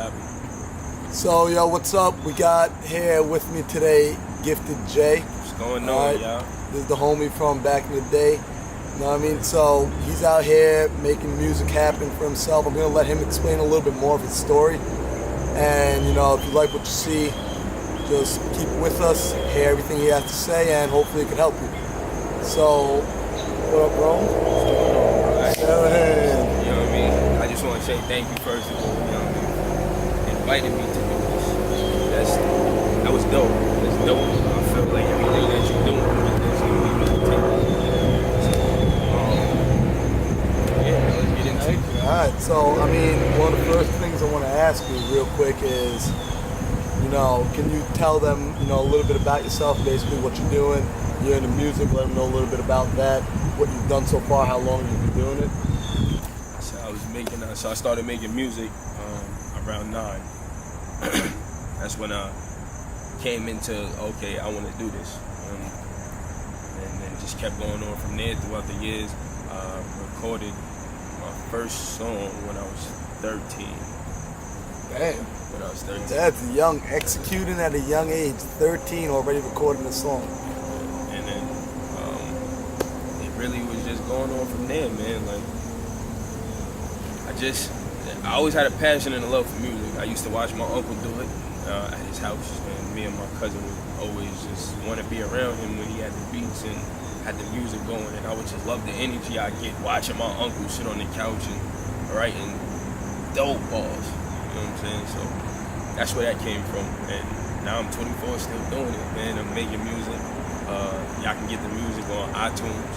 having me. So, yo, what's up? We got here with me today Gifted J. What's going on, y'all? This is the homie from back in the day. You know what I mean? So, he's out here making music happen for himself. I'm going to let him explain a little bit more of his story. And, you know, if you like what you see, just keep with us, hear everything he has to say, and hopefully it can help you. So, what up, bro? What's going on, bro? Hey. You know what I mean? I just want to say thank you first of all, you know what I mean? Inviting me to do this. That was dope. That's dope. I feel like everything that you're doing with this, you know, yeah, let's get into it. Alright, so, I mean, one of the first things I want to ask you real quick is, you know, can you tell them, you know, a little bit about yourself, basically what you're doing? You're into music, let them know a little bit about that, what you've done so far, how long you've been doing it. So I started making music around 9. That's when I came into, okay, I want to do this. And then just kept going on from there throughout the years. Recorded my first song when I was 13. Damn. When I was 13. That's young, executing at a young age, 13, already recording a song. And then it really was just going on from there, man. Like, I always had a passion and a love for music. I used to watch my uncle do it at his house, and me and my cousin would always just want to be around him when he had the beats and had the music going, and I would just love the energy I get watching my uncle sit on the couch and writing dope balls. You know what I'm saying? So that's where that came from, and now I'm 24, still doing it, man. I'm making music. Y'all can get the music on iTunes,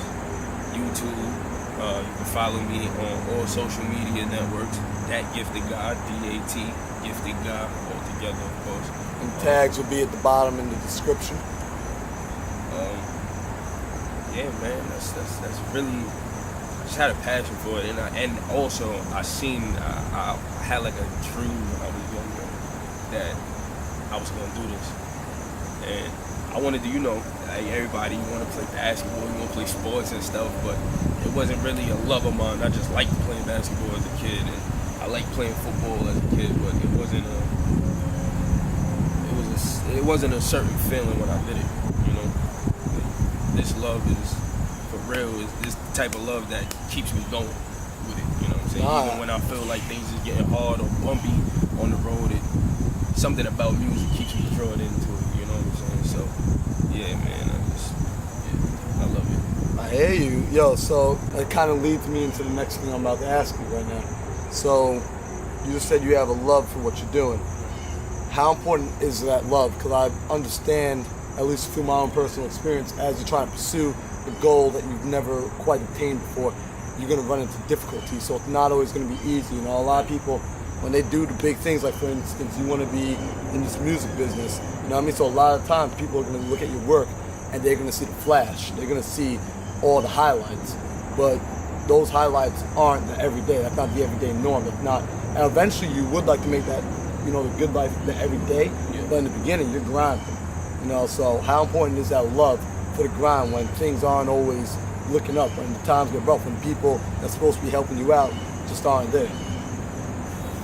YouTube. You can follow me on all social media networks. That Gifted God, D-A-T, Gifted God, all together, of course. And tags will be at the bottom in the description. Yeah, man, that's really. I just had a passion for it, and also I had like a dream when I was younger that I was gonna do this, and I wanted to, you know, like everybody, you want to play basketball, you want to play sports and stuff, but it wasn't really a love of mine. I just liked playing basketball as a kid, and I liked playing football as a kid, but it wasn't a certain feeling when I did it, you know. This love is, for real, is this type of love that keeps me going with it, you know what I'm saying? Even when I feel like things is getting hard or bumpy on the road, something about music keeps me drawn into it, you know what I'm saying? So, yeah, man, I love it. I hear you. Yo, so it kind of leads me into the next thing I'm about to ask you right now. So, you just said you have a love for what you're doing. How important is that love? Because I understand, at least through my own personal experience, as you're trying to pursue a goal that you've never quite attained before, you're going to run into difficulty. So it's not always going to be easy. You know, a lot of people, when they do the big things, like for instance, you want to be in this music business, you know what I mean? So a lot of times people are going to look at your work and they're going to see the flash. They're going to see all the highlights. But those highlights aren't the everyday. That's not the everyday norm. That's not. And eventually you would like to make that, you know, the good life the everyday. Yeah. But in the beginning, you're grinding. You know, so how important is that love for the grind when things aren't always looking up, when the times get rough, when people that's supposed to be helping you out just aren't there?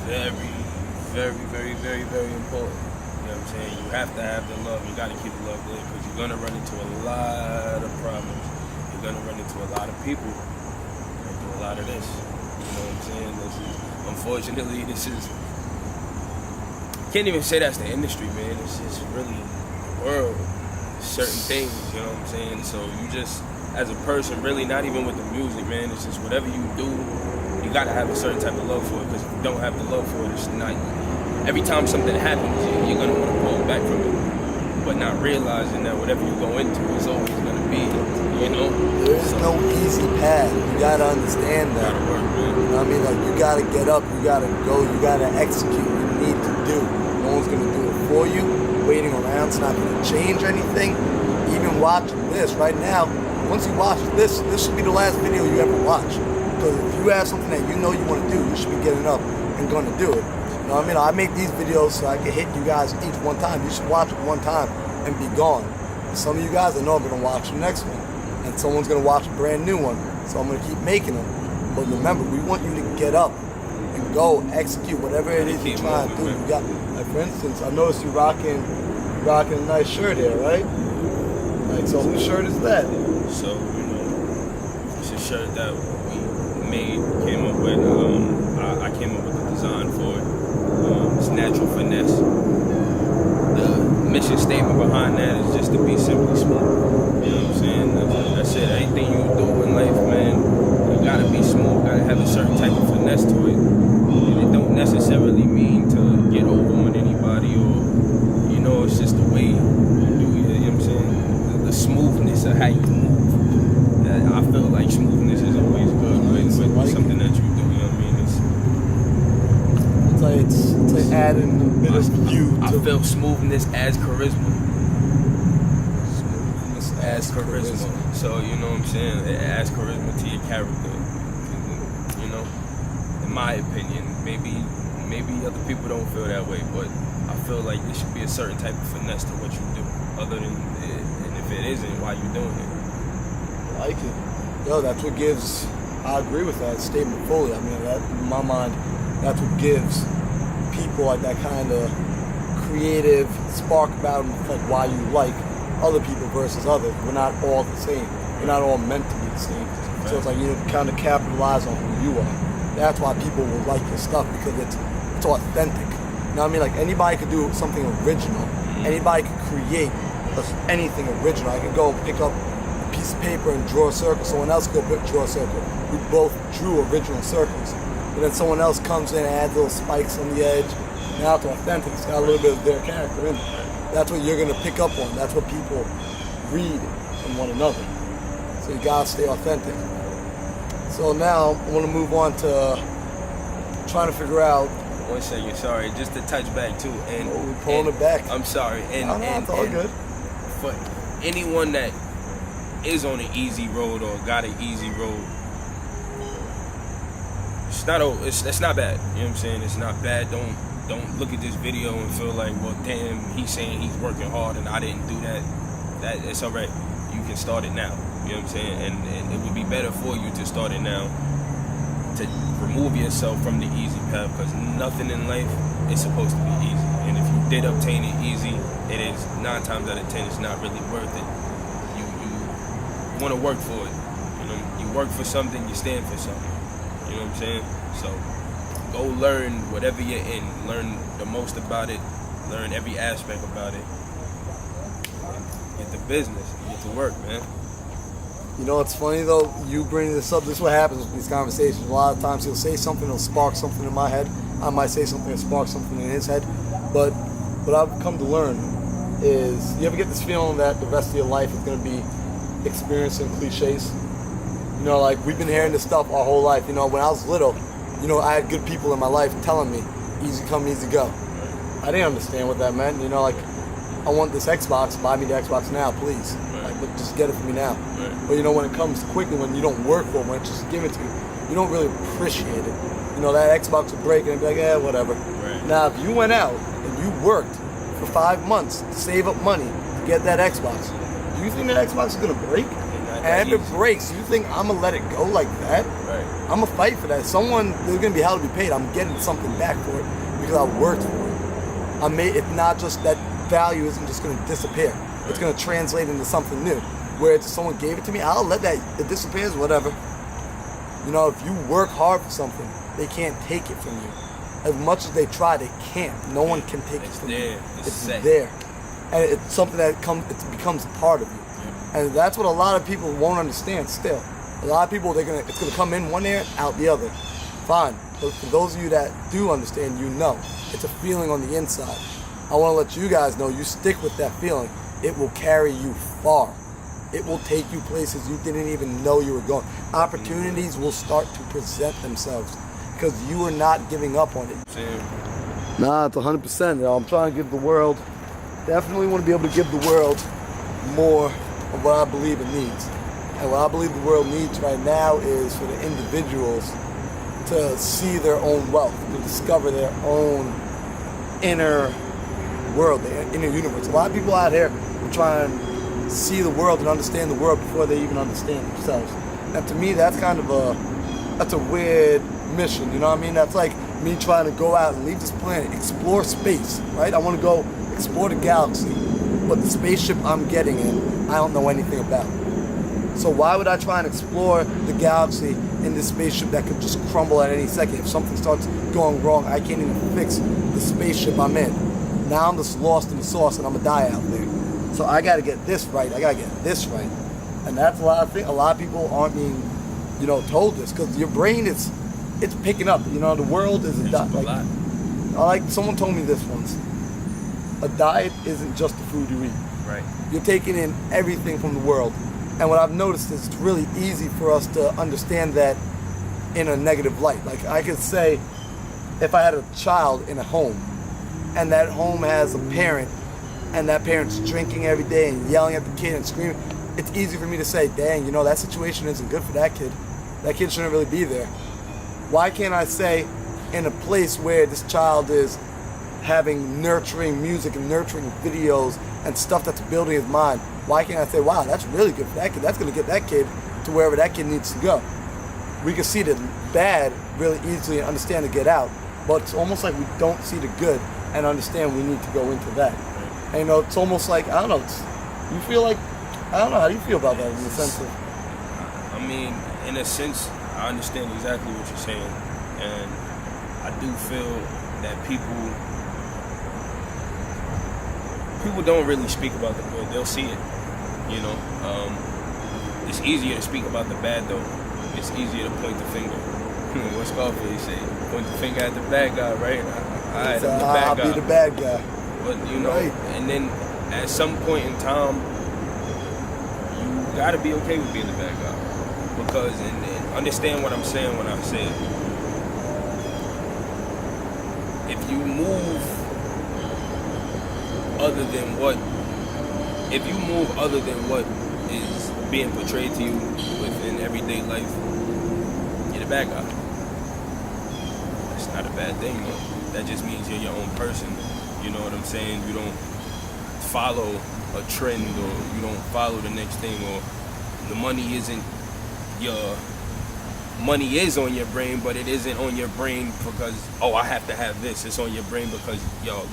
Very, very, very, very, very important. You know what I'm saying? You have to have the love. You got to keep the love there because you're going to run into a lot of problems. You're going to run into a lot of people. You're going to do a lot of this. You know what I'm saying? Unfortunately, this is, can't even say that's the industry, man. It's just really the world. Certain things, you know what I'm saying? So you just, as a person, really not even with the music, man, it's just whatever you do, you gotta have a certain type of love for it, because if you don't have the love for it, it's not, every time something happens, you're gonna wanna pull back from it, but not realizing that whatever you go into is always gonna be, you know? There's no easy path. You gotta understand that. You gotta work, man. You know what I mean? Like, you gotta get up, you gotta go, you gotta execute, you need to do. No one's gonna do it for you. Waiting around, it's not gonna change anything. Even watching this right now, once you watch this should be the last video you ever watch. Because if you have something that you know you want to do, you should be getting up and going to do it. You know what I mean? I make these videos so I can hit you guys each one time. You should watch it one time and be gone. Some of you guys I know are going to watch the next one. And someone's going to watch a brand new one. So I'm going to keep making them. But remember, we want you to get up and can go execute whatever it is you're trying to do. You got, like for instance, I noticed you rocking a nice shirt here, right? Like, so whose shirt is that? So, it's a shirt that we came up with. I came up with the design for it. It's natural finesse. The mission statement behind that is just to be simply smooth. You know what I'm saying? That's it. Anything you do in life, man, you gotta be smooth. Gotta have a certain type of finesse to it. And it don't necessarily mean to get over on anybody or, it's just the way you do it. You know what I'm saying? The smoothness of how you move. I feel like smoothness is always good with something that you do. You know what I mean? It's like adding a bit of you. I feel smoothness as charisma. Smoothness as charisma. So you know what I'm saying? It adds charisma to your character. In my opinion, maybe other people don't feel that way, but I feel like there should be a certain type of finesse to what you do. Other than, and if it isn't, why you doing it? I like it. Yo, that's what gives. I agree with that statement fully. I mean, that in my mind, that's what gives people like that kind of creative spark about them, like why you like other people versus others. We're not all the same. We're not all meant to be the same. So it's like you kind of capitalize on who you are. That's why people will like your stuff, because it's authentic. You know what I mean? Like anybody could do something original. Anybody could create anything original. I could go pick up a piece of paper and draw a circle. Someone else could go draw a circle. We both drew original circles. But then someone else comes in and adds little spikes on the edge. Now it's authentic. It's got a little bit of their character in it. That's what you're going to pick up on. That's what people read in one another. So you got to stay authentic. So now I want to move on to trying to figure out. 1 second, sorry, just to touch back too. And we're pulling it back. I'm sorry. It's all good. For anyone that is on an easy road or got an easy road, it's not bad. You know what I'm saying? It's not bad. Don't look at this video and feel like, well, damn, he's saying he's working hard and I didn't do that. That it's all right. You can start it now. You know what I'm saying? And it would be better for you to start it now, to remove yourself from the easy path, because nothing in life is supposed to be easy. And if you did obtain it easy, it is 9 times out of 10 it's not really worth it. You want to work for it. You work for something, you stand for something. You know what I'm saying? So go learn whatever you're in. Learn the most about it. Learn every aspect about it. Get to business. Get to work, man. You know what's funny though? You bring this up. This is what happens with these conversations. A lot of times he'll say something, it'll spark something in my head. I might say something that sparks something in his head. But what I've come to learn is, you ever get this feeling that the rest of your life is going to be experiencing cliches? You know, like we've been hearing this stuff our whole life. You know, when I was little, I had good people in my life telling me, easy come, easy go. I didn't understand what that meant. Like, I want this Xbox, buy me the Xbox now, please. Like, just get it for me now. But when it comes quickly, when you don't work for it, when it's just given to you, you don't really appreciate it. That Xbox would break and it'd be like, whatever. Now, if you went out and you worked for 5 months to save up money to get that Xbox, do you think that Xbox is gonna break? And if it breaks, you think I'm gonna let it go like that? Right. I'm gonna fight for that. There's gonna be hell to be paid. I'm getting something back for it because I worked for it. It's not just that value isn't just gonna disappear. It's gonna translate into something new. Where if someone gave it to me, I'll let that, it disappears, whatever. If you work hard for something, they can't take it from you. As much as they try, they can't. No one can take it from you. It's there. And it's something that it becomes a part of you. And that's what a lot of people won't understand still. A lot of people, it's gonna come in one ear, out the other. Fine. But for those of you that do understand, it's a feeling on the inside. I wanna let you guys know, you stick with that feeling, it will carry you far. It will take you places you didn't even know you were going. Opportunities will start to present themselves because you are not giving up on it. Nah, it's 100%. I'm trying to give the world, definitely want to be able to give the world more of what I believe it needs. And what I believe the world needs right now is for the individuals to see their own wealth, to discover their own inner world, their inner universe. A lot of people out here are trying to see the world and understand the world before they even understand themselves. And to me, that's kind of that's a weird mission, you know what I mean? That's like me trying to go out and leave this planet, explore space, right? I want to go explore the galaxy, but the spaceship I'm getting in, I don't know anything about. So why would I try and explore the galaxy in this spaceship that could just crumble at any second? If something starts going wrong, I can't even fix the spaceship I'm in. Now I'm just lost in the sauce and I'm gonna die out there. So I gotta get this right, I gotta get this right. And that's a lot of things, a lot of people aren't being, told this, because your brain it's picking up, the world is like someone told me this once. A diet isn't just the food you eat. Right. You're taking in everything from the world. And what I've noticed is it's really easy for us to understand that in a negative light. Like I could say, if I had a child in a home, and that home has a parent, and that parent's drinking every day and yelling at the kid and screaming, it's easy for me to say, dang, that situation isn't good for that kid. That kid shouldn't really be there. Why can't I say, in a place where this child is having nurturing music and nurturing videos and stuff that's building his mind, why can't I say, wow, that's really good for that kid. That's going to get that kid to wherever that kid needs to go. We can see the bad really easily and understand to get out, but it's almost like we don't see the good and understand we need to go into that. And it's almost like, I don't know, you feel like, I don't know, how do you feel about that in the sense of? I mean, in a sense, I understand exactly what you're saying, and I do feel that people don't really speak about the good. They'll see it, It's easier to speak about the bad, though. It's easier to point the finger. What Scarface say? Point the finger at the bad guy, right? I'm the bad guy. I'll be the bad guy. But, right. And then at some point in time, you gotta be okay with being the bad guy. Because, and understand what I'm saying when I say it. If you move other than what is being portrayed to you within everyday life, you're the bad guy. That's not a bad thing, though. That just means you're your own person. You know what I'm saying? You don't follow a trend, or you don't follow the next thing, or the money isn't your... Money is on your brain, but it isn't on your brain because, I have to have this. It's on your brain because,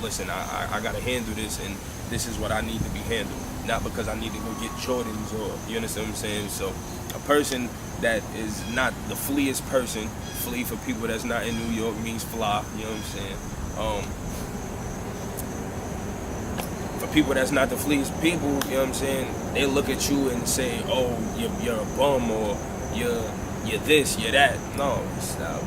listen, I got to handle this, and this is what I need to be handled. Not because I need to go get Jordans, or, you understand what I'm saying? So a person that is not the fleest person, flee for people that's not in New York means fly, you know what I'm saying? For people that's not the fleest people, you know what I'm saying? They look at you and say, oh, you're a bum, or you're this, you're that. No,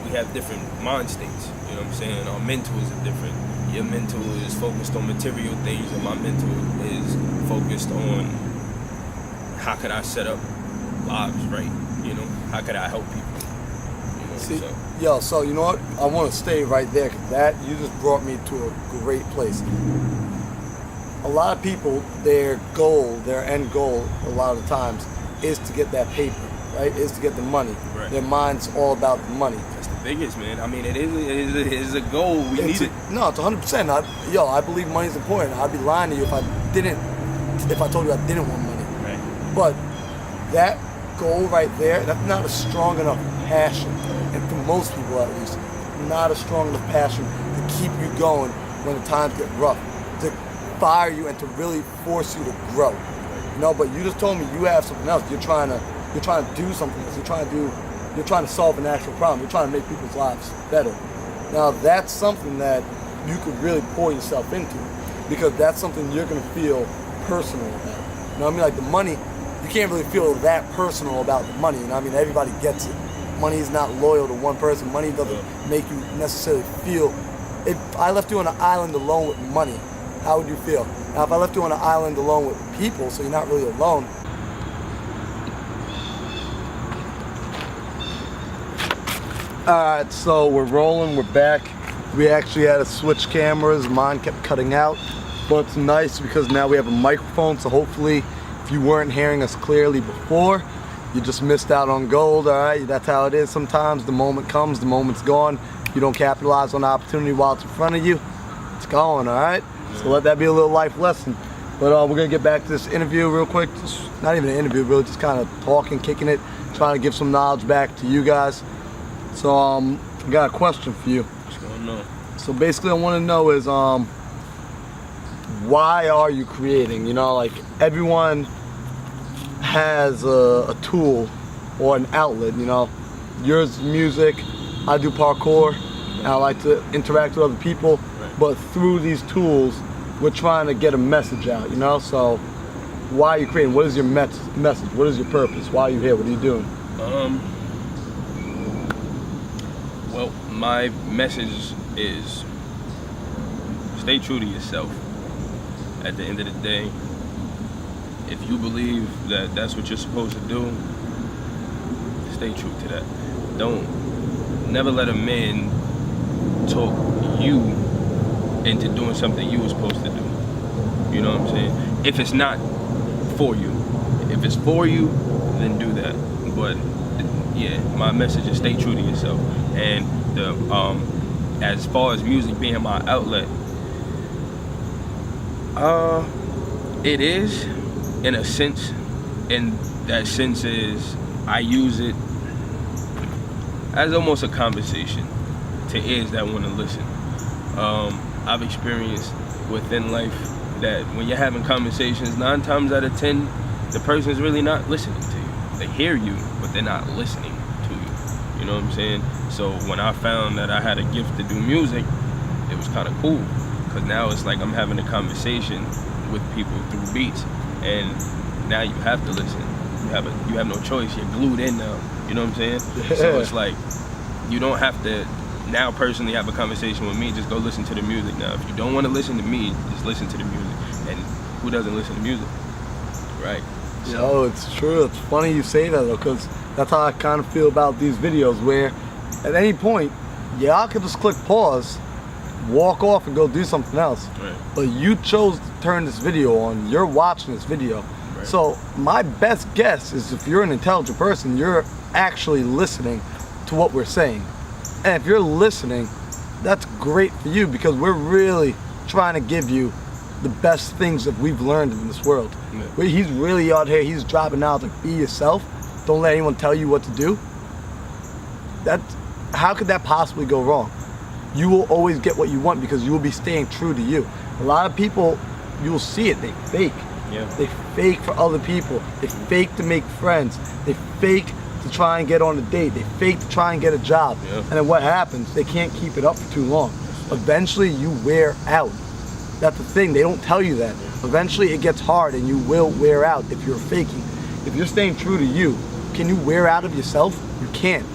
we have different mind states, you know what I'm saying? Our mentals are different. Your mental is focused on material things, and my mental is focused on how could I set up lives right, How could I help people, See, so you know what? I want to stay right there, because that, you just brought me to a great place. A lot of people, their end goal, a lot of the times, is to get that paper. Right, is to get the money. Right. Their mind's all about the money. That's the biggest, man. I mean, it is a goal. We need it. No, it's 100%. I believe money's important. I'd be lying to you if I told you I didn't want money. Right. But that goal right there, that's not a strong enough passion, and for most people at least, not a strong enough passion to keep you going when the times get rough, to fire you and to really force you to grow. But you just told me you have something else. You're trying to do something else. You're trying to solve an actual problem. You're trying to make people's lives better. Now that's something that you could really pour yourself into, because that's something you're gonna feel personal about. You know what I mean? Like the money, you can't really feel that personal about the money. You know what I mean? Everybody gets it. Money is not loyal to one person. Money doesn't make you necessarily feel. If I left you on an island alone with money, how would you feel? Now if I left you on an island alone with people, so you're not really alone, Alright, so we're rolling, we're back. We actually had to switch cameras, mine kept cutting out, but it's nice because now we have a microphone, so hopefully if you weren't hearing us clearly before, you just missed out on gold. Alright, that's how it is sometimes. The moment comes, the moment's gone. You don't capitalize on the opportunity while it's in front of you, it's gone, alright? So let that be a little life lesson. But we're going to get back to this interview real quick. Just, not even an interview, really just kind of talking, kicking it, trying to give some knowledge back to you guys. So I got a question for you. What's going don't know. So basically, I want to know is why are you creating? You know, like everyone has a tool or an outlet. You know, yours is music. I do parkour. And I like to interact with other people. Right. But through these tools, we're trying to get a message out. You know, so why are you creating? What is your message? What is your purpose? Why are you here? What are you doing? Well, my message is stay true to yourself. At the end of the day, if you believe that that's what you're supposed to do, stay true to that. Never let a man talk you into doing something you were supposed to do. You know what I'm saying? If it's not for you. If it's for you, then do that. But yeah, my message is stay true to yourself. And as far as music being my outlet, it is in a sense, and that sense is I use it as almost a conversation to ears that want to listen. I've experienced within life that when you're having conversations, 9 times out of 10, the person's really not listening to you. They hear you, but they're not listening to you. You know what I'm saying? So when I found that I had a gift to do music, it was kind of cool, because now it's like I'm having a conversation with people through beats, and now you have to listen. You have no choice. You're glued in now. You know what I'm saying? Yeah. So it's like you don't have to now personally have a conversation with me. Just go listen to the music now. If you don't want to listen to me, just listen to the music. And who doesn't listen to music, right? So. Yo, it's true. It's funny you say that though, because that's how I kind of feel about these videos, where at any point, I could just click pause, walk off and go do something else. Right. But you chose to turn this video on. You're watching this video. Right. So my best guess is if you're an intelligent person, you're actually listening to what we're saying. And if you're listening, that's great for you, because we're really trying to give you the best things that we've learned in this world. Yeah. He's really out here, he's dropping out like, be yourself. Don't let anyone tell you what to do. How could that possibly go wrong? You will always get what you want because you will be staying true to you. A lot of people, you will see it, they fake. Yeah. They fake for other people. They fake to make friends. They fake to try and get on a date. They fake to try and get a job. Yeah. And then what happens? They can't keep it up for too long. Eventually you wear out. That's the thing, they don't tell you that. Eventually it gets hard and you will wear out if you're faking. If you're staying true to you, can you wear out of yourself? You can't.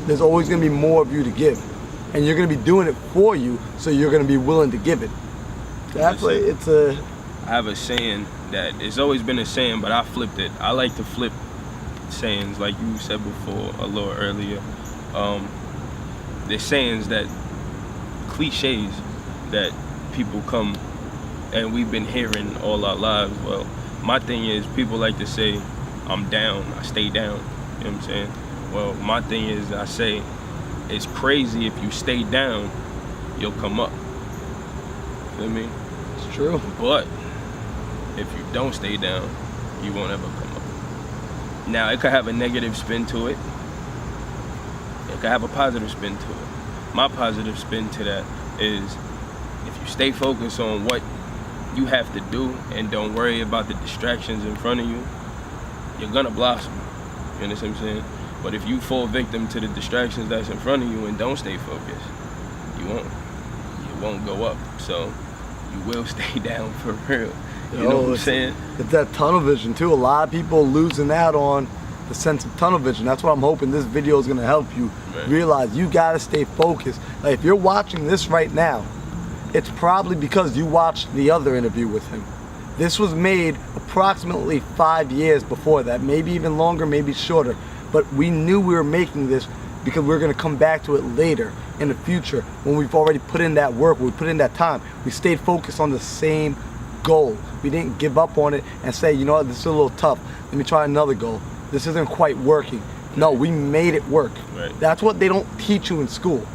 There's always gonna be more of you to give. And you're gonna be doing it for you, so you're gonna be willing to give it. That's like, it's a... I have a saying that, it's always been a saying, but I flipped it. I like to flip sayings, like you said before a little earlier. There's sayings that, cliches that people come and we've been hearing all our lives. Well, my thing is, people like to say, I'm down, I stay down. You know what I'm saying? Well, my thing is, I say, it's crazy if you stay down, you'll come up. You know what I mean? It's true. But if you don't stay down, you won't ever come up. Now, it could have a negative spin to it. It could have a positive spin to it. My positive spin to that is, if you stay focused on what you have to do and don't worry about the distractions in front of you, you're gonna blossom. You understand what I'm saying? But if you fall victim to the distractions that's in front of you and don't stay focused, you won't go up. So you will stay down for real. You know what I'm saying? It's that tunnel vision too. A lot of people losing out on the sense of tunnel vision. That's what I'm hoping this video is gonna help you realize. You gotta stay focused. Like, if you're watching this right now, it's probably because you watched the other interview with him. This was made approximately 5 years before that, maybe even longer, maybe shorter. But we knew we were making this because we were gonna come back to it later in the future when we've already put in that work, we put in that time. We stayed focused on the same goal. We didn't give up on it and say, you know what, this is a little tough. Let me try another goal. This isn't quite working. No, we made it work. Right. That's what they don't teach you in school.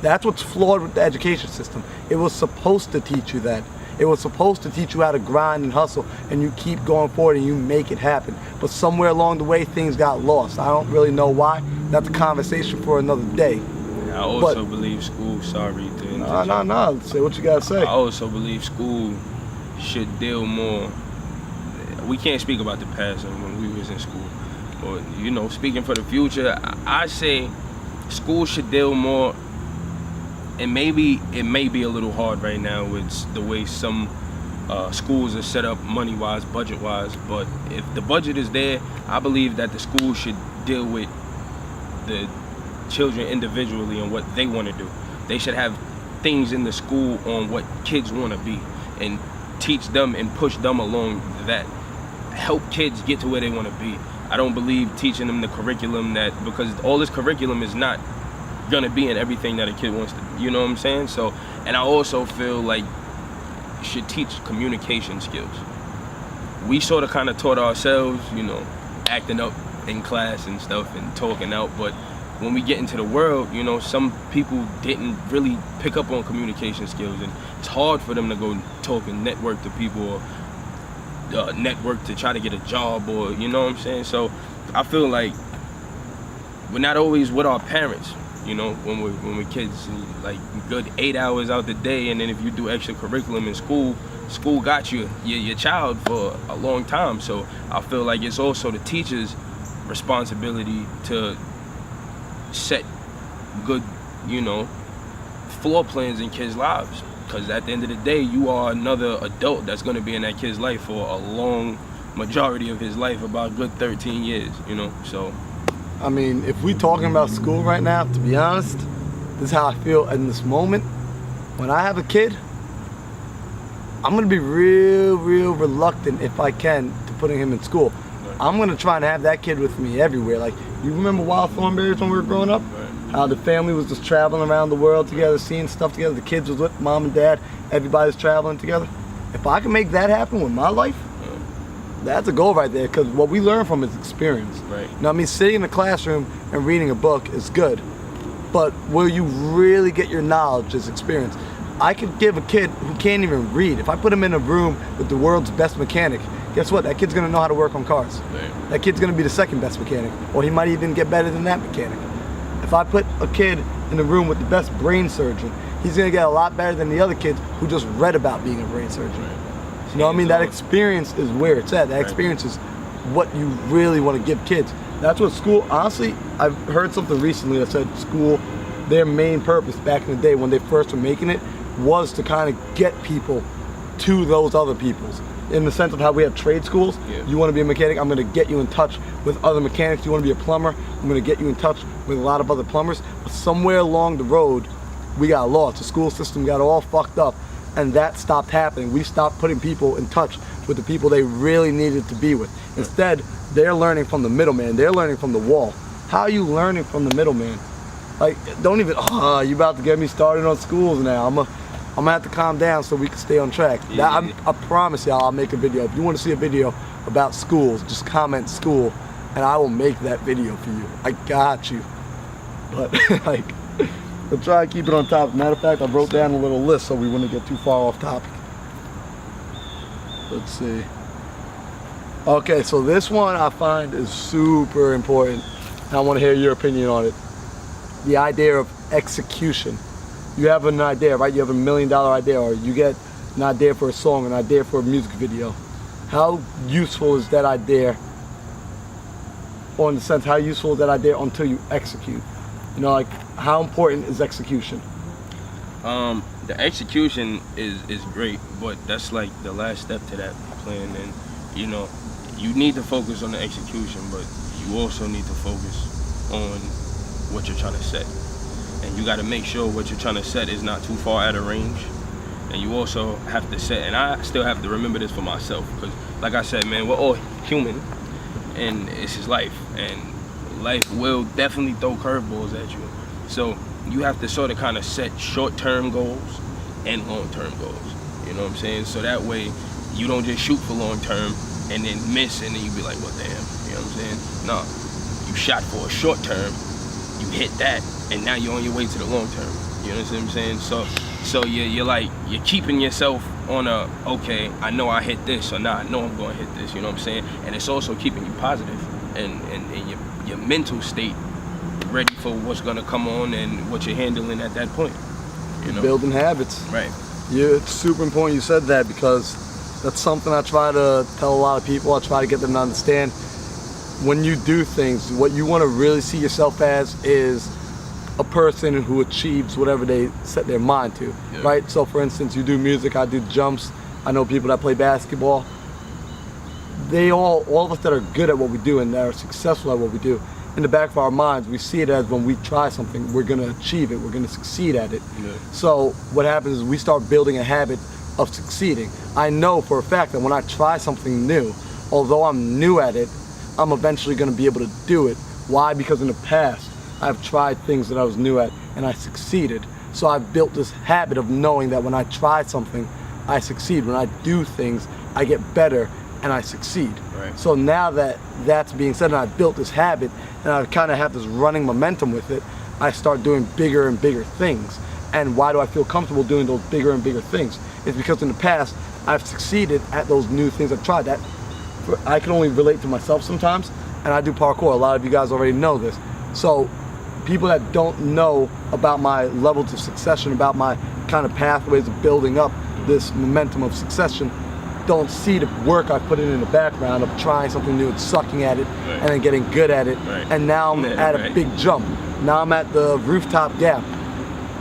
That's what's flawed with the education system. It was supposed to teach you that. It was supposed to teach you how to grind and hustle, and you keep going forward and you make it happen. But somewhere along the way, things got lost. I don't really know why. That's a conversation for another day. I also believe school, sorry to interrupt. No. Say what you gotta say. I also believe school should deal more. We can't speak about the past and when we was in school. But, you know, speaking for the future, I say school should deal more, and maybe it may be a little hard right now with the way some schools are set up money-wise, budget-wise, but if the budget is there, I believe that the school should deal with the children individually and what they want to do. They should have things in the school on what kids want to be and teach them and push them along that help kids get to where they want to be. I don't believe teaching them the curriculum because all this curriculum is not gonna be in everything that a kid wants to, you know what I'm saying? So, and I also feel like you should teach communication skills. We sort of kind of taught ourselves, you know, acting up in class and stuff and talking out, but when we get into the world, you know, some people didn't really pick up on communication skills, and it's hard for them to go talk and network to people, or network to try to get a job, or, you know what I'm saying? So I feel like we're not always with our parents, you know, when we're kids, like good 8 hours out the day, and then if you do extra curriculum in school got your child for a long time. So I feel like it's also the teacher's responsibility to set good, you know, floor plans in kids' lives, because at the end of the day, you are another adult that's going to be in that kid's life for a long majority of his life, about a good 13 years, you know. So I mean, if we talking about school right now, to be honest, this is how I feel in this moment. When I have a kid, I'm gonna be real reluctant, if I can, to putting him in school. Right. I'm gonna try and have that kid with me everywhere. Like, you remember Wild Thornberrys when we were growing up? Right. How the family was just traveling around the world together, seeing stuff together. The kids was with mom and dad. Everybody's traveling together. If I can make that happen with my life, that's a goal right there, because what we learn from is experience. Right. You know what I mean? Sitting in the classroom and reading a book is good, but where you really get your knowledge is experience. I could give a kid who can't even read, if I put him in a room with the world's best mechanic, guess what? That kid's gonna know how to work on cars. Right. That kid's gonna be the second best mechanic, or he might even get better than that mechanic. If I put a kid in a room with the best brain surgeon, he's gonna get a lot better than the other kids who just read about being a brain surgeon. Right. You know what I mean? That experience is where it's at. That Right. experience is what you really want to give kids. That's what school, honestly, I've heard something recently that said school, their main purpose back in the day when they first were making it, was to kind of get people to those other people's. In the sense of how we have trade schools. Yeah. You want to be a mechanic, I'm going to get you in touch with other mechanics. You want to be a plumber, I'm going to get you in touch with a lot of other plumbers. But somewhere along the road, we got lost. The school system got all fucked up, and that stopped happening. We stopped putting people in touch with the people they really needed to be with. Instead, they're learning from the middleman. They're learning from the wall. How are you learning from the middleman? Like, don't even, you about to get me started on schools now. I'm gonna have to calm down so we can stay on track. Yeah. I promise y'all, I'll make a video. If you want to see a video about schools, just comment school, and I will make that video for you. I got you. But like, we'll try to keep it on topic. Matter of fact, I wrote down a little list so we wouldn't get too far off topic. Let's see. Okay, so this one I find is super important. I want to hear your opinion on it. The idea of execution. You have an idea, right? You have $1 million idea, or you get an idea for a song, an idea for a music video. How useful is that idea? Or in the sense, how useful is that idea until you execute? You know, like, how important is execution? The execution is great, but that's like the last step to that plan. And you know, you need to focus on the execution, but you also need to focus on what you're trying to set. And you got to make sure what you're trying to set is not too far out of range. And you also have to set, and I still have to remember this for myself, because like I said, man, we're all human, and it's just life, and life will definitely throw curveballs at you. So you have to sort of kind of set short-term goals and long-term goals. You know what I'm saying? So that way you don't just shoot for long-term and then miss, and then you be like, well, damn. You know what I'm saying? No, you shot for a short-term, you hit that, and now you're on your way to the long-term. You know what I'm saying? So you're keeping yourself on a, okay, I know I hit this, or nah, I know I'm going to hit this. You know what I'm saying? And it's also keeping you positive, and your mental state ready for what's gonna come on and what you're handling at that point. You know, Building habits. right? Yeah, it's super important you said that, because that's something I try to tell a lot of people. I try to get them to understand. When you do things, what you want to really see yourself as is a person who achieves whatever they set their mind to, right? So for instance, you do music, I do jumps, I know people that play basketball. They all of us that are good at what we do and that are successful at what we do, in the back of our minds, we see it as when we try something, we're gonna achieve it, we're gonna succeed at it. So what happens is we start building a habit of succeeding. I know for a fact that when I try something new, although I'm new at it, I'm eventually gonna be able to do it. Why? Because in the past, I've tried things that I was new at and I succeeded. So I've built this habit of knowing that when I try something, I succeed. When I do things, I get better and I succeed. Right. So now that that's being said and I've built this habit and I kind of have this running momentum with it, I start doing bigger and bigger things. And why do I feel comfortable doing those bigger and bigger things? It's because in the past, I've succeeded at those new things I've tried. That I can only relate to myself sometimes, and I do parkour. A lot of you guys already know this. So people that don't know about my levels of succession, about my kind of pathways of building up this momentum of succession, don't see the work I put in the background of trying something new and sucking at it and then getting good at it. And now I'm at a big jump. Now I'm at the rooftop gap.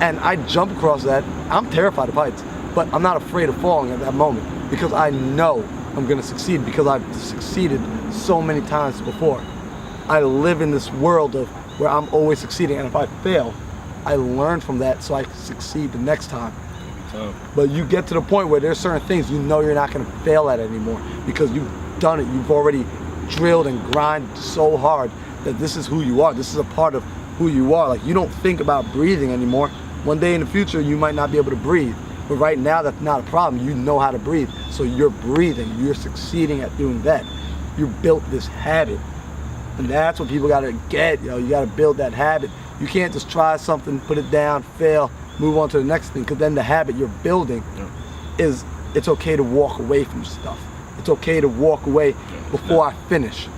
And I jump across that. I'm terrified of heights, but I'm not afraid of falling at that moment because I know I'm gonna succeed because I've succeeded so many times before. I live in this world of where I'm always succeeding, and if I fail, I learn from that so I can succeed the next time. But you get to the point where there's certain things you know you're not gonna fail at anymore because you've done it. You've already drilled and grinded so hard that this is who you are. This is a part of who you are. Like, you don't think about breathing anymore. One day in the future, you might not be able to breathe. But right now, that's not a problem. You know how to breathe. So you're breathing. You're succeeding at doing that. You built this habit. And that's what people gotta get, you gotta build that habit. You can't just try something, put it down, fail, move on to the next thing, because then the habit you're building is, it's okay to walk away from stuff. It's okay to walk away before I finish.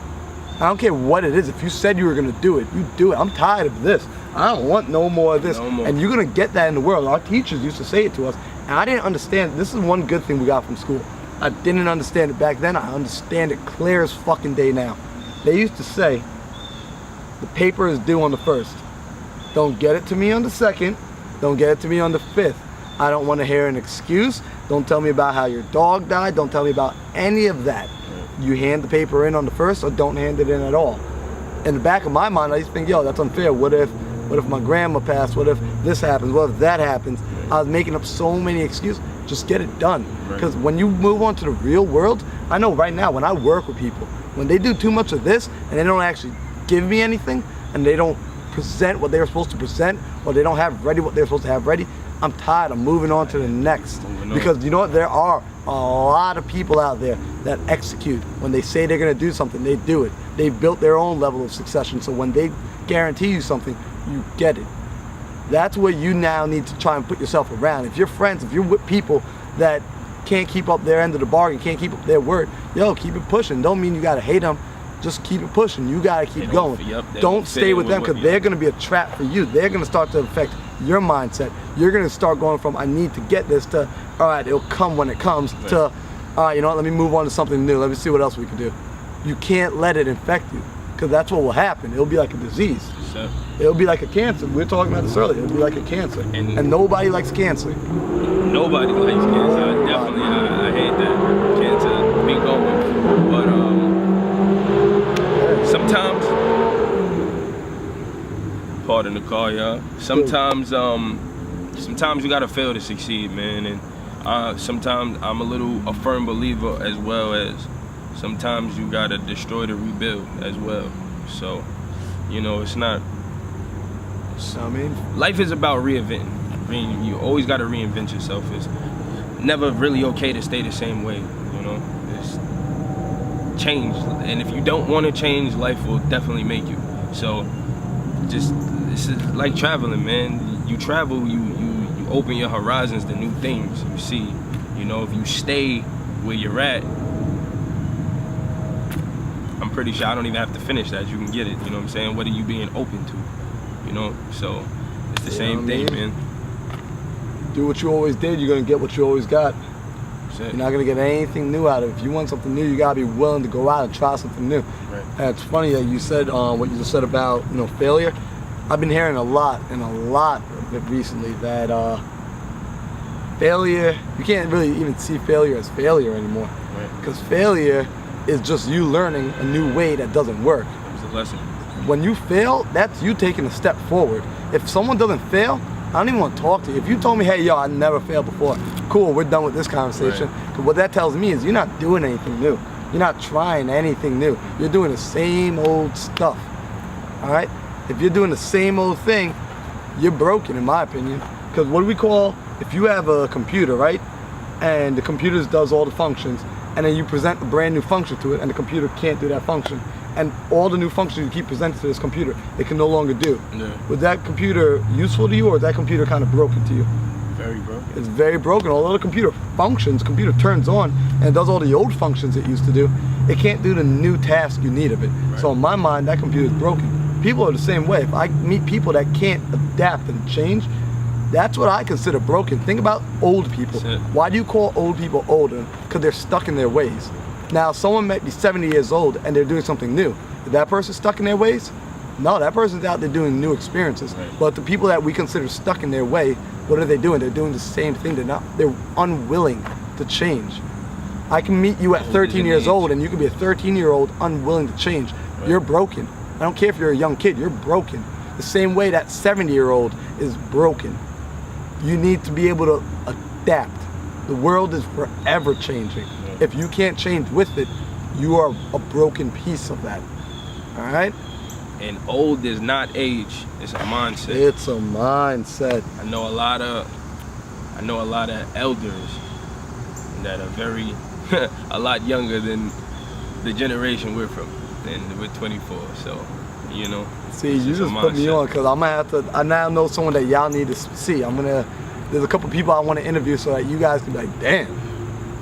I don't care what it is. If you said you were gonna do it, you do it. I'm tired of this. I don't want no more of this. No more. And you're gonna get that in the world. Our teachers used to say it to us, and I didn't understand. This is one good thing we got from school. I didn't understand it back then. I understand it clear as fucking day now. They used to say, the paper is due on the 1st. Don't get it to me on the 2nd. Don't get it to me on the 5th. I don't want to hear an excuse. Don't tell me about how your dog died. Don't tell me about any of that. You hand the paper in on the 1st or don't hand it in at all. In the back of my mind, I used to think, yo, that's unfair. What if my grandma passed? What if this happens? What if that happens? I was making up so many excuses. Just get it done. Because when you move on to the real world, I know right now when I work with people, when they do too much of this and they don't actually give me anything and they don't present what they were supposed to present or they don't have ready what they're supposed to have ready, I'm tired. I'm moving on to the next. Because you know what? There are a lot of people out there that execute. When they say they're going to do something, they do it. They built their own level of succession. So when they guarantee you something, you get it. That's what you now need to try and put yourself around. If you're friends, if you're with people that can't keep up their end of the bargain, can't keep up their word, yo, keep it pushing. Don't mean you got to hate them. Just keep it pushing. You got to keep going. Don't stay with them because they're going to be a trap for you. They're going to start to affect your mindset. You're going to start going from, I need to get this, to, all right, it'll come when it comes, to, all right, you know what, let me move on to something new. Let me see what else we can do. You can't let it infect you because that's what will happen. It'll be like a disease. It'll be like a cancer. We were talking about this earlier. It'll be like a cancer. And nobody likes cancer. Nobody likes cancer. Definitely, I hate that. Cancer, be going. But sometimes, pardon the car, y'all. Sometimes you gotta fail to succeed, man. And sometimes I'm a firm believer as well as sometimes you gotta destroy to rebuild as well. So, you know, it's not. I mean, life is about reinventing. I mean, you always gotta reinvent yourself. It's never really okay to stay the same way. You know, it's change. And if you don't want to change, life will definitely make you. So, just this is like traveling, man. You travel, you open your horizons to new things. You see, you know, if you stay where you're at, I'm pretty sure I don't even have to finish that. You can get it. You know what I'm saying? What are you being open to? you know. So it's the You same know what I thing, mean? man. Do what you always did, you're gonna get what you always got. That's it. You're not gonna get anything new out of it. If you want something new, you gotta be willing to go out and try something new. Right. And it's funny that you said what you just said about failure. I've been hearing a lot of it recently that failure, you can't really even see failure as failure anymore. Right. Because failure is just you learning a new way that doesn't work. It was a lesson. When you fail, that's you taking a step forward. If someone doesn't fail, I don't even want to talk to you. If you told me, hey, yo, I never failed before, cool, we're done with this conversation. Right. 'Cause what that tells me is you're not doing anything new. You're not trying anything new. You're doing the same old stuff, all right? If you're doing the same old thing, you're broken, in my opinion. Because what do we call, if you have a computer, right? And the computer does all the functions, and then you present a brand new function to it, and the computer can't do that function. And all the new functions you keep presenting to this computer, it can no longer do. Yeah. Was that computer useful to you, or is that computer kind of broken to you? Very broken. It's very broken. Although the computer functions, computer turns on and does all the old functions it used to do, it can't do the new task you need of it. Right. So in my mind, that computer is broken. People are the same way. If I meet people that can't adapt and change, that's what I consider broken. Think about old people. That's it. Why do you call old people older? Because they're stuck in their ways. Now, someone might be 70 years old and they're doing something new. Is that person stuck in their ways? No, that person's out there doing new experiences. Right. But the people that we consider stuck in their way, what are they doing? They're doing the same thing. They're unwilling to change. I can meet you at Old 13 is an years age. old and you can be a 13-year-old unwilling to change. Right. You're broken. I don't care if you're a young kid, you're broken. The same way that 70-year-old is broken. You need to be able to adapt. The world is forever changing. Yeah. If you can't change with it, you are a broken piece of that. All right? And old is not age; it's a mindset. It's a mindset. I know a lot of elders that are very a lot younger than the generation we're from, and we're 24. So, you know. See, it's you just put me mindset. on because I'm gonna have to. I now know someone that y'all need to see. There's a couple people I want to interview so that you guys can be like, damn,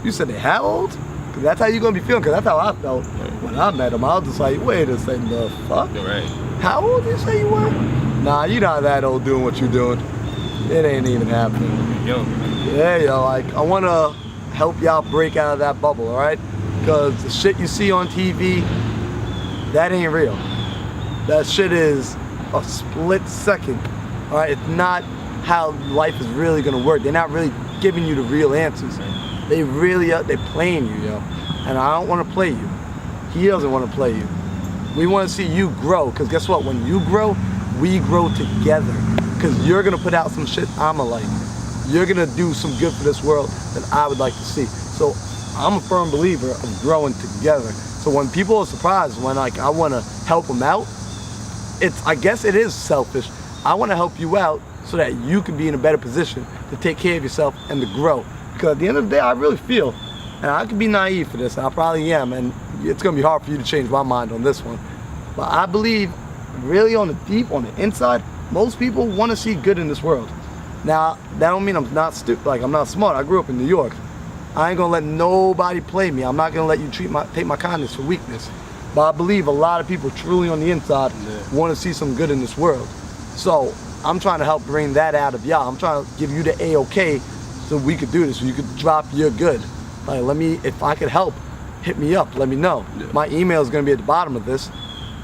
you said they how old? Because that's how you're gonna be feeling. Because that's how I felt when I met them. I was just like, wait a second, the fuck? Right. How old did you say you were? Nah, you're not that old doing what you're doing. It ain't even happening. Young. Yeah, yo, like I want to help y'all break out of that bubble, all right? Because the shit you see on TV, that ain't real. That shit is a split second, all right? It's not how life is really gonna work. They're not really giving you the real answers. They really are, they playing you, yo. And I don't want to play you. He doesn't want to play you. We want to see you grow, because guess what? When you grow, we grow together. Because you're gonna put out some shit I'ma like. You're gonna do some good for this world that I would like to see. So I'm a firm believer of growing together. So when people are surprised when like I want to help them out, I guess it is selfish. I want to help you out so that you can be in a better position to take care of yourself and to grow. Because at the end of the day, I really feel, and I could be naive for this, and I probably am, and it's gonna be hard for you to change my mind on this one. But I believe, really on the inside, most people want to see good in this world. Now, that don't mean I'm not stupid, like I'm not smart. I grew up in New York. I ain't gonna let nobody play me. I'm not gonna let you take my kindness for weakness. But I believe a lot of people truly on the inside want to see some good in this world. So I'm trying to help bring that out of y'all. I'm trying to give you the a.k.a. so we could do this, so you could drop your good. Like, if I could help, hit me up, let me know. Yeah. My email is gonna be at the bottom of this.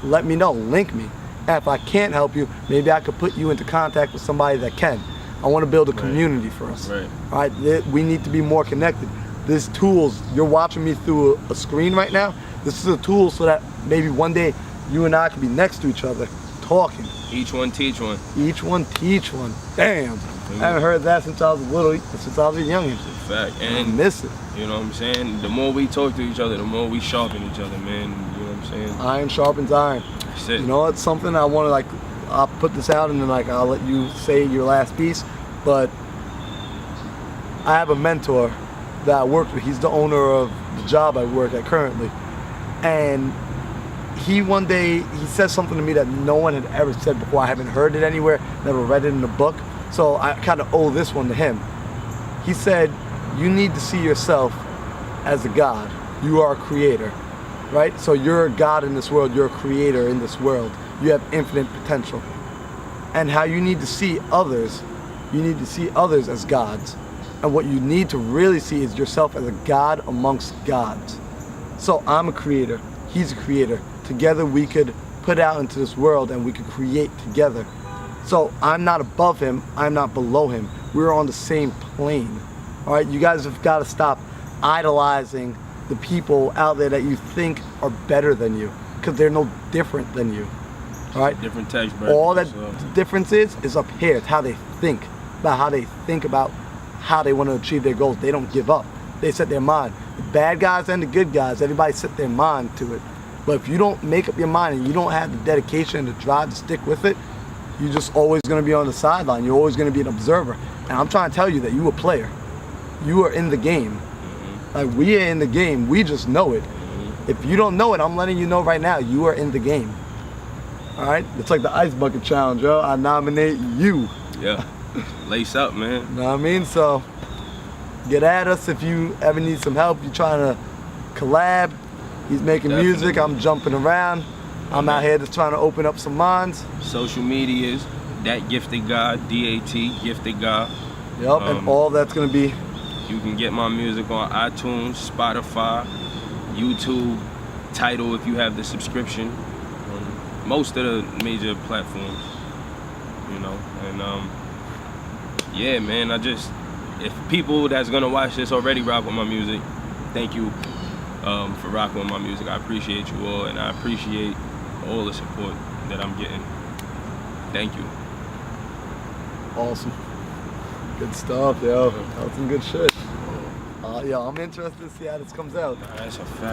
Let me know, link me. And if I can't help you, maybe I could put you into contact with somebody that can. I wanna build a community for us. Right. All right, we need to be more connected. There's tools, you're watching me through a screen right now. This is a tool so that maybe one day you and I can be next to each other, talking. Each one teach one. Each one teach one. Damn, I haven't heard that since I was since I was a youngin'. Fact. And I And miss it. you know what I'm saying? The more we talk to each other, the more we sharpen each other, man. You know what I'm saying? Iron sharpens iron. That's it. You know, it's something I want to I'll put this out and then I'll let you say your last piece. But I have a mentor that I work with. He's the owner of the job I work at currently. And one day he said something to me that no one had ever said before. I haven't heard it anywhere, never read it in a book. So I kind of owe this one to him. He said, you need to see yourself as a God. You are a creator, right? So you're a God in this world. You're a creator in this world. You have infinite potential. and how you need to see others. You need to see others as gods. And what you need to really see is yourself as a god amongst gods. So I'm a creator, he's a creator. Together we could put out into this world and we could create together. So I'm not above him, I'm not below him. We're on the same plane. All right, you guys have got to stop idolizing the people out there that you think are better than you, because they're no different than you. All right? Different text, bro. All that difference is up here. It's how they think, about how they want to achieve their goals. They don't give up. They set their mind. The bad guys and the good guys, everybody set their mind to it. But if you don't make up your mind and you don't have the dedication and the drive to stick with it, you're just always going to be on the sideline. You're always going to be an observer. And I'm trying to tell you that you're a player. You are in the game. Like, we are in the game. We just know it. If you don't know it, I'm letting you know right now, you are in the game. All right? It's like the ice bucket challenge, yo. I nominate you. Yeah. Lace up, man. You know what I mean? So get at us if you ever need some help. You're trying to collab. He's making music. I'm jumping around. I'm out here just trying to open up some minds. Social medias, That Gifted God, D-A-T, Gifted God. Yep, and all that's going to be. You can get my music on iTunes, Spotify, YouTube, Tidal if you have the subscription. On most of the major platforms, you know. And yeah, man, if people that's gonna watch this already rock with my music, thank you for rocking with my music. I appreciate you all, and I appreciate all the support that I'm getting. Thank you. Awesome. Good stuff, yo. That was some good shit. Yo, I'm interested to see how this comes out. That's a fact.